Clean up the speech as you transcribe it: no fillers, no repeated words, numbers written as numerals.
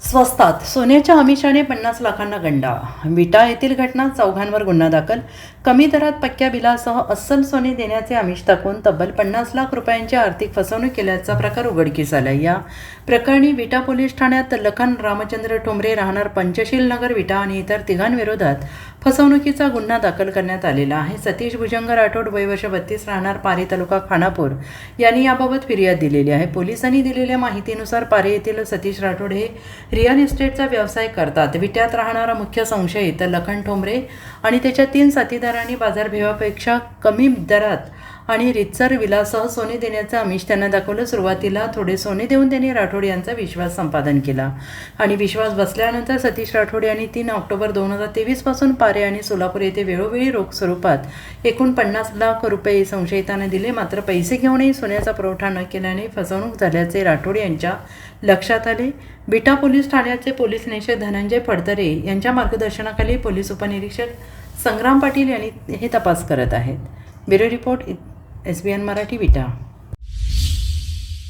स्वस्तात सोन्याच्या आमिषाने 50 लाखांना गंडा. विटा येथील घटना, चौघांवर गुन्हा दाखल. कमी दरात पक्क्या बिलासह अस्सल सोने देण्याचे आमिष दाखवून तब्बल 50 लाख रुपयांची आर्थिक फसवणूक केल्याचा प्रकार उघडकीस आला. या प्रकरणी विटा पोलीस ठाण्यात लखन रामचंद्र ठोंबरे राहणार पंचशील नगर विटा आणि इतर तिघांविरोधात फसवणुकीचा गुन्हा दाखल करण्यात आलेला आहे. सतीश भुजंग राठोड वय वर्ष 32 राहणार पारे तालुका खानापूर यांनी याबाबत फिर्याद दिलेली आहे. पोलिसांनी दिलेल्या माहितीनुसार पारे येथील सतीश राठोड हे रिअल इस्टेटचा व्यवसाय करतात. विट्यात राहणारा मुख्य संशयित लखन ठोंबरे आणि त्याच्या 3 साथीदारांनी बाजारभावापेक्षा कमी दरात आणि रितसर विलासह सोने देण्याचं आमिष त्यांना दाखवलं. सुरुवातीला थोडे सोने देऊन त्यांनी राठोड यांचा विश्वास संपादन केला आणि विश्वास बसल्यानंतर सतीश राठोड यांनी 3 ऑक्टोबर 2023 पासून पारे आणि सोलापूर येथे वेळोवेळी रोख स्वरूपात एकूण 50 लाख रुपये संशयितांना दिले. मात्र पैसे घेऊनही सोन्याचा पुरवठा न केल्याने फसवणूक झाल्याचे राठोड यांच्या लक्षात आले. विटा पोलीस ठाण्याचे पोलीस निरीक्षक धनंजय फडतरे यांच्या मार्गदर्शनाखाली पोलीस उपनिरीक्षक संग्राम पाटील यांनी हे तपास करत आहेत. ब्युरो रिपोर्ट SBN मराठी विटा.